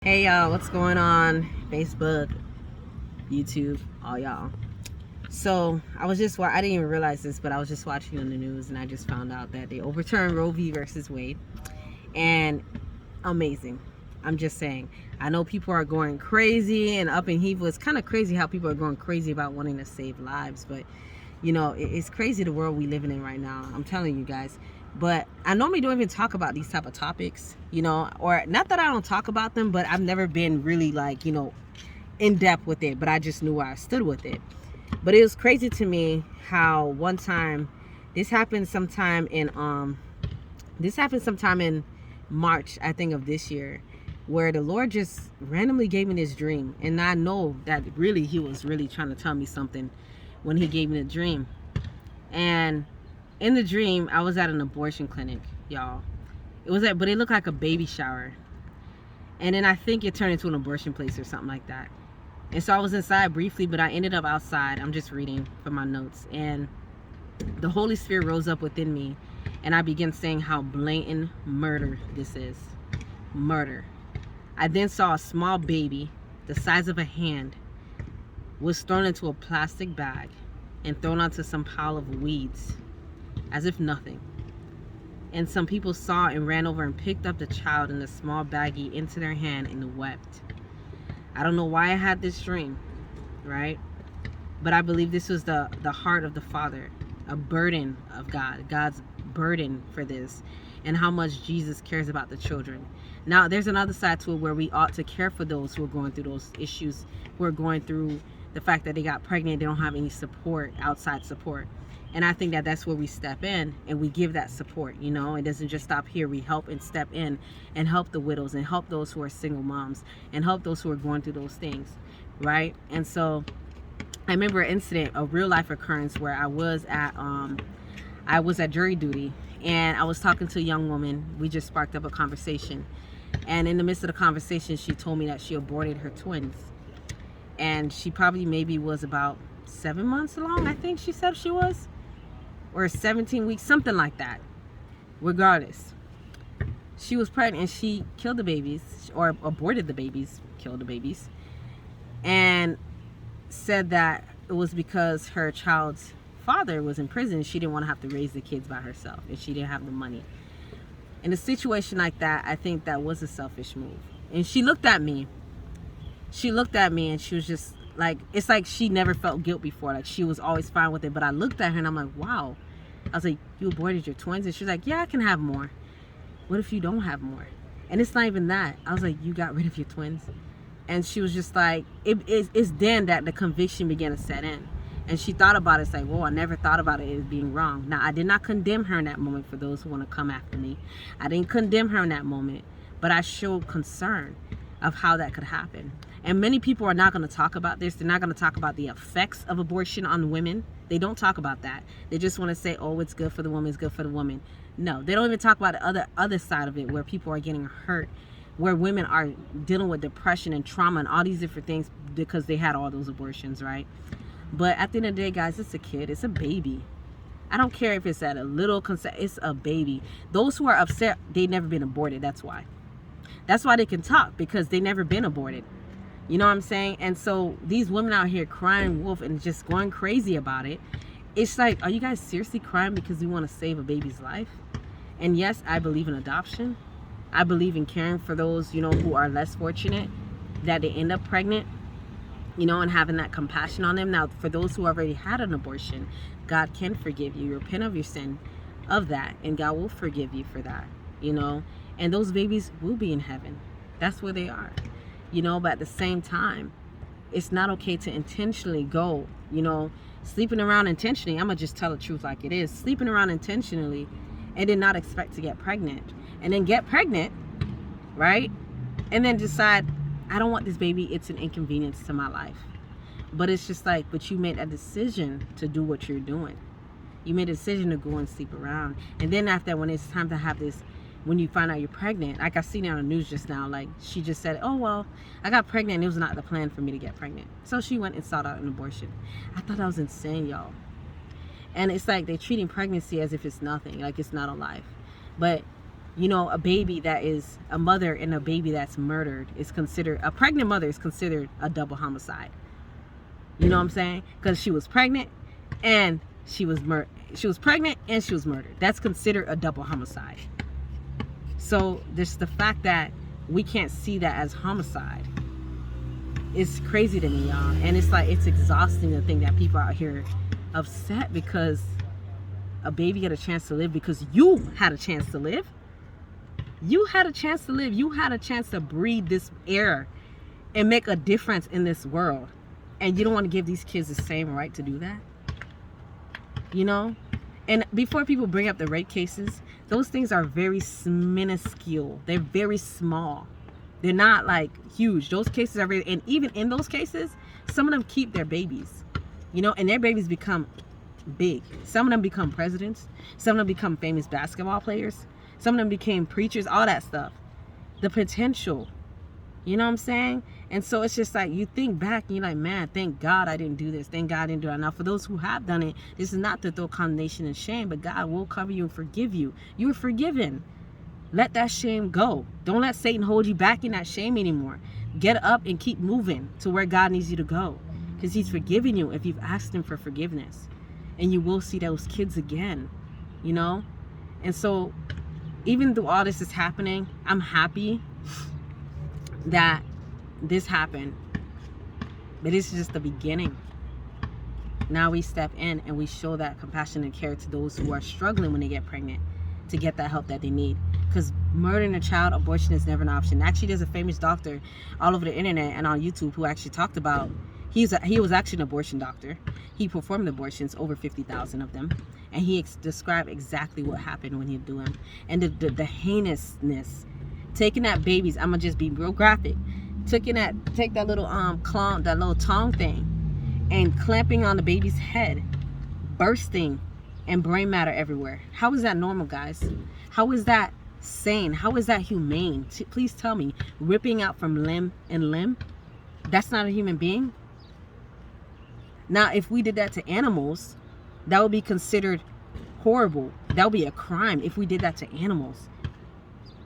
Hey y'all, what's going on? Facebook, YouTube, all y'all. So I didn't even realize this, but I was just watching on the news and I just found out that they overturned Roe V versus Wade. And amazing. I'm just saying. I know people are going crazy and up in heaven. It's kind of crazy how people are going crazy about wanting to save lives, but it's crazy the world we living in right now. I'm telling you guys. But I normally don't even talk about these type of topics, or not that I don't talk about them, but I've never been really in depth with it, but I just knew where I stood with it. But it was crazy to me how one time this happened sometime in March, I think, of this year, where the Lord just randomly gave me this dream. And I know that really he was really trying to tell me something when he gave me the dream. And in the dream, I was at an abortion clinic, y'all. But it looked like a baby shower. And then I think it turned into an abortion place or something like that. And so I was inside briefly, but I ended up outside. I'm just reading from my notes. And the Holy Spirit rose up within me. And I began saying how blatant murder this is. Murder. I then saw a small baby, the size of a hand, was thrown into a plastic bag and thrown onto some pile of weeds, as if nothing. And some people saw and ran over and picked up the child in a small baggie into their hand and wept. I don't know why I had this dream, right? But I believe this was the heart of the Father, a burden of God's burden for this, and how much Jesus cares about the children. Now, there's another side to it where we ought to care for those who are going through those issues, who are going through the fact that they got pregnant, they don't have any support, outside support. And I think that that's where we step in and we give that support. It doesn't just stop here. We help and step in and help the widows and help those who are single moms and help those who are going through those things, right? And so I remember an incident, a real life occurrence, where I was at jury duty, and I was talking to a young woman. We just sparked up a conversation, and in the midst of the conversation, she told me that she aborted her twins, and she probably maybe was about 7 months along. I think she said she was, or 17 weeks, something like that. Regardless, she was pregnant and she killed the babies, or aborted the babies, killed the babies, and said that it was because her child's father was in prison. She didn't want to have to raise the kids by herself, and she didn't have the money. In a situation like that, I think that was a selfish move. And she looked at me and she was just like, it's like she never felt guilt before. Like, she was always fine with it. But I looked at her and I'm like, wow. I was like, you aborted your twins? And she was like, yeah, I can have more. What if you don't have more? And it's not even that. I was like, you got rid of your twins? And she was just like, it's then that the conviction began to set in. And she thought about it. It's like, whoa, I never thought about it as being wrong. Now, I did not condemn her in that moment, for those who want to come after me. I didn't condemn her in that moment, but I showed concern of how that could happen. And many people are not going to talk about this. They're not going to talk about the effects of abortion on women. They don't talk about that. They just want to say, oh, it's good for the woman, it's good for the woman. No, they don't even talk about the other side of it, where people are getting hurt, where women are dealing with depression and trauma and all these different things because they had all those abortions, right? But at the end of the day, guys, it's a kid. It's a baby. I don't care if it's at a little it's a baby. Those who are upset, they've never been aborted. That's why. That's why they can talk, because they never been aborted. You know what I'm saying? And so these women out here crying wolf and just going crazy about it. It's like, are you guys seriously crying because we want to save a baby's life? And yes, I believe in adoption. I believe in caring for those, who are less fortunate, that they end up pregnant, and having that compassion on them. Now, for those who already had an abortion, God can forgive you. Repent of your sin of that, and God will forgive you for that, and those babies will be in heaven. That's where they are, but at the same time, it's not okay to intentionally go, sleeping around intentionally. I'm gonna just tell the truth like it is. Sleeping around intentionally and then not expect to get pregnant, and then get pregnant, right? And then decide, I don't want this baby. It's an inconvenience to my life. But it's just like, but you made a decision to do what you're doing. You made a decision to go and sleep around. And then after that, when it's time to have this, when you find out you're pregnant, like I seen it on the news just now, like she just said, oh, well, I got pregnant and it was not the plan for me to get pregnant. So she went and sought out an abortion. I thought that was insane, y'all. And it's like they're treating pregnancy as if it's nothing, like it's not a life. But You know, a baby that is a mother and a baby that's murdered is considered, a pregnant mother is considered a double homicide. You know what I'm saying? Because she was pregnant and she was pregnant and she was murdered. That's considered a double homicide. So there's the fact that we can't see that as homicide. It's crazy to me, y'all. And it's like, it's exhausting to think that people out here upset because a baby got a chance to live, because you had a chance to live. You had a chance to live. You had a chance to breathe this air and make a difference in this world. And you don't want to give these kids the same right to do that? You know? And before people bring up the rape cases, those things are very minuscule. They're very small. They're not like huge. Those cases are really, and even in those cases, some of them keep their babies, you know, and their babies become big. Some of them become presidents. Some of them become famous basketball players. Some of them became preachers, all that stuff. The potential, you know what I'm saying? And so it's just like, you think back and you're like, man, thank God I didn't do this. Thank God I didn't do that. Now, for those who have done it, this is not to throw condemnation and shame, but God will cover you and forgive you. You were forgiven. Let that shame go. Don't let Satan hold you back in that shame anymore. Get up and keep moving to where God needs you to go, because he's forgiven you if you've asked him for forgiveness. And you will see those kids again, you know? And so even though all this is happening, I'm happy that this happened. But it's just the beginning. Now we step in and we show that compassion and care to those who are struggling when they get pregnant, to get that help that they need. Because murdering a child, abortion is never an option. Actually, there's a famous doctor all over the internet and on YouTube who actually talked about, he was actually an abortion doctor. He performed abortions, over 50,000 of them. And he described exactly what happened when he do them. And the heinousness. Taking that baby's, I'm going to just be real graphic. Take that little that little tongue thing and clamping on the baby's head, bursting, and brain matter everywhere. How is that normal, guys? How is that sane? How is that humane? Please tell me. Ripping out from limb and limb, that's not a human being? Now, if we did that to animals, that would be considered horrible. That would be a crime if we did that to animals.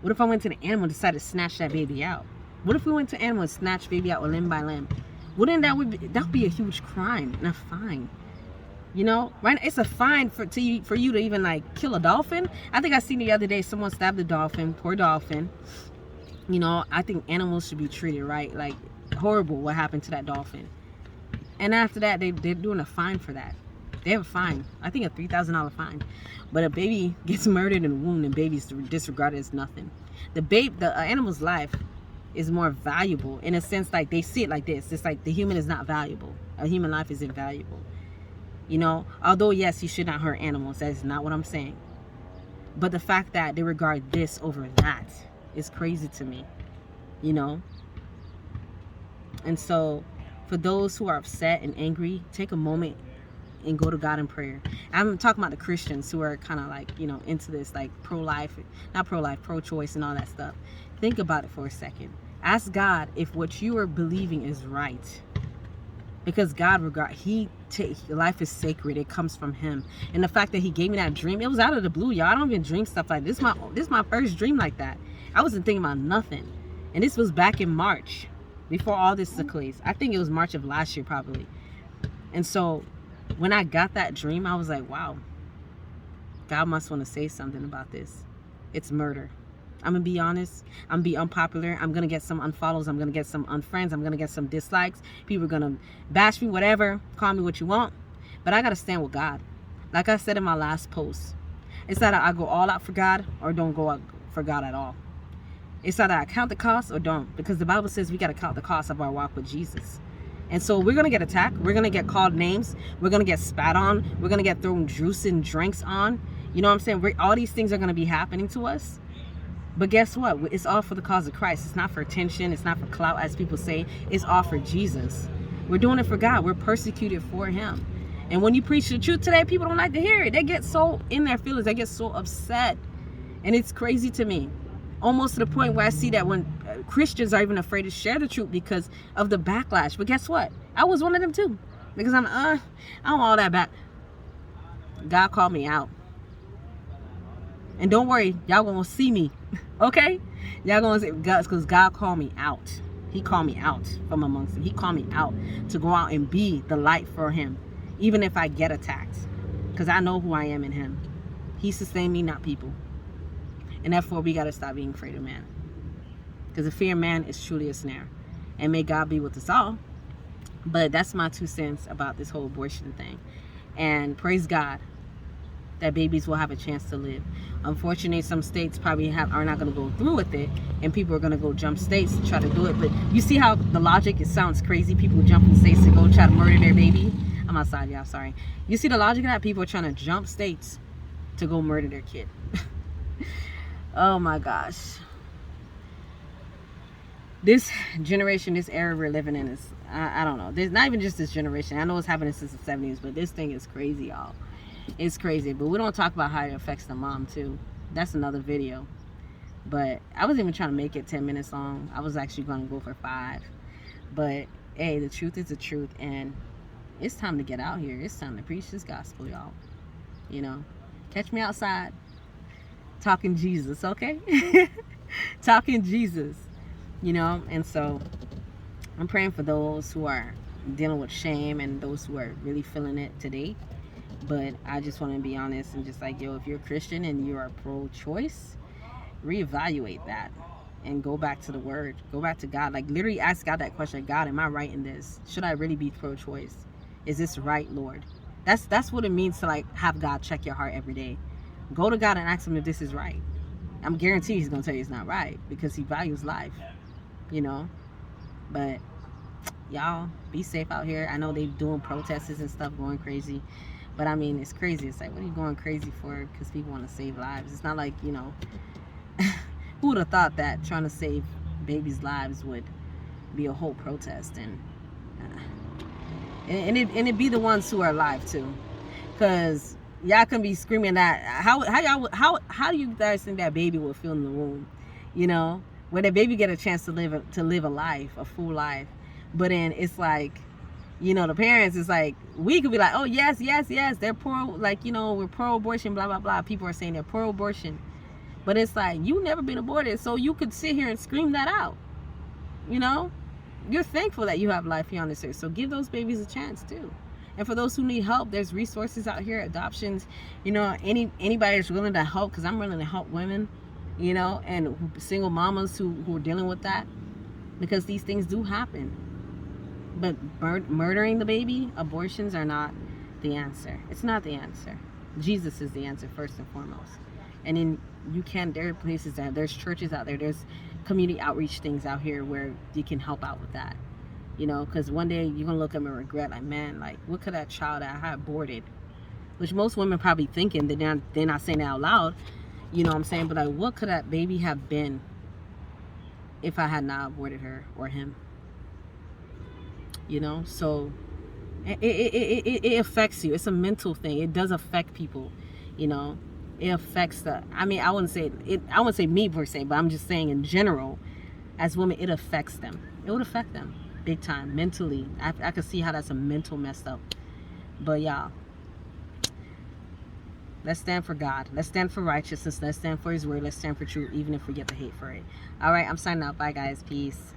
What if I went to the animal and decided to snatch that baby out? What if we went to animal and snatched baby out limb by limb? Wouldn't that would be a huge crime and a fine? You know, right? It's a fine for you to even like kill a dolphin. I think I seen the other day someone stabbed a dolphin, poor dolphin. You know, I think animals should be treated right. Like, horrible what happened to that dolphin. And after that, they're doing a fine for that. They have a fine. I think a $3,000 fine. But a baby gets murdered in the womb and baby's disregarded as nothing. The animal's life is more valuable in a sense, like they see it like this. It's like the human is not valuable. A human life is invaluable. You know, although yes, you should not hurt animals. That is not what I'm saying. But the fact that they regard this over that is crazy to me. You know? And so, for those who are upset and angry, take a moment and go to God in prayer. I'm talking about the Christians who are kind of like, you know, into this, like pro-life, not pro-life, pro-choice and all that stuff. Think about it for a second. Ask God if what you are believing is right. Because God life is sacred. It comes from him. And the fact that he gave me that dream, it was out of the blue, y'all. I don't even dream stuff like this. This is my first dream like that. I wasn't thinking about nothing. And this was back in March, before all this took place. I think it was March of last year, probably. And so when I got that dream, I was like, wow, God must want to say something about this. It's murder. I'm going to be honest. I'm going to be unpopular. I'm going to get some unfollows. I'm going to get some unfriends. I'm going to get some dislikes. People are going to bash me, whatever. Call me what you want. But I got to stand with God. Like I said in my last post, it's either I go all out for God or don't go out for God at all. It's either I count the cost or don't. Because the Bible says we got to count the cost of our walk with Jesus. And so we're going to get attacked. We're going to get called names. We're going to get spat on. We're going to get thrown juice and drinks on. You know what I'm saying? All these things are going to be happening to us. But guess what? It's all for the cause of Christ. It's not for attention. It's not for clout, as people say. It's all for Jesus. We're doing it for God. We're persecuted for him. And when you preach the truth today, people don't like to hear it. They get so in their feelings. They get so upset. And it's crazy to me. Almost to the point where I see that when Christians are even afraid to share the truth because of the backlash. But guess what? I was one of them too. Because I don't want all that back. God called me out. And don't worry, y'all gonna see me. Okay? Y'all gonna see God, because God called me out. He called me out from amongst them. He called me out to go out and be the light for him, even if I get attacked, because I know who I am in him. He sustained me, not people. And therefore, we got to stop being afraid of man, because the fear of man is truly a snare. And may God be with us all. But that's my 2 cents about this whole abortion thing. And praise God that babies will have a chance to live. Unfortunately, some states probably are not going to go through with it, and people are going to go jump states to try to do it. But you see how the logic, it sounds crazy. People jump in states to go try to murder their baby. I'm outside, y'all, sorry. You see the logic of that? People are trying to jump states to go murder their kid. Oh my gosh. This generation, this era we're living in is, I don't know. There's not even just this generation. I know it's happening since the 70s, but this thing is crazy, y'all. It's crazy. But we don't talk about how it affects the mom, too. That's another video. But I wasn't even trying to make it 10 minutes long. I was actually going to go for 5. But, hey, the truth is the truth. And it's time to get out here. It's time to preach this gospel, y'all. You know, catch me outside talking Jesus, okay? Talking Jesus. You know, and so I'm praying for those who are dealing with shame and those who are really feeling it today. But I just want to be honest and just like, yo, if you're a Christian and you are pro-choice, reevaluate that and go back to the word. Go back to God. Like, literally ask God that question. God, am I right in this? Should I really be pro-choice? Is this right, Lord? That's what it means to, like, have God check your heart every day. Go to God and ask him if this is right. I'm guaranteed he's going to tell you it's not right, because he values life. You know, but y'all be safe out here. I know they doing protests and stuff, going crazy, but I mean, it's crazy. It's like, what are you going crazy for? Because people want to save lives. It's not like, you know, who would have thought that trying to save babies' lives would be a whole protest, and it'd be the ones who are alive too, because y'all can be screaming that. How do you guys think that baby will feel in the womb? You know, where the baby get a chance to live a life, a full life. But then it's like, you know, the parents is like, we could be like, oh yes, they're pro, like, you know, we're pro-abortion, blah blah blah. People are saying they're pro-abortion, but it's like, you never been aborted, so you could sit here and scream that out. You know, you're thankful that you have life here on this earth, so give those babies a chance too. And for those who need help, there's resources out here, adoptions. You know, anybody that's willing to help, because I'm willing to help women, you know, and single mamas who are dealing with that, because these things do happen. But murdering the baby, abortions are not the answer. It's not the answer. Jesus is the answer first and foremost. And then there are places there's churches out there, there's community outreach things out here where you can help out with that. You know, because one day you're gonna look at them and regret, like, man, like, what could that child that I had aborted? Which most women probably thinking, they're not saying it out loud. You know what I'm saying? But like, what could that baby have been if I had not aborted her or him? You know, so it affects you. It's a mental thing. It does affect people. You know, it affects I wouldn't say me per se, but I'm just saying in general, as women, it affects them. It would affect them big time mentally. I could see how that's a mental messed up. But y'all, let's stand for God. Let's stand for righteousness. Let's stand for his word. Let's stand for truth, even if we get the hate for it. All right, I'm signing out. Bye, guys. Peace.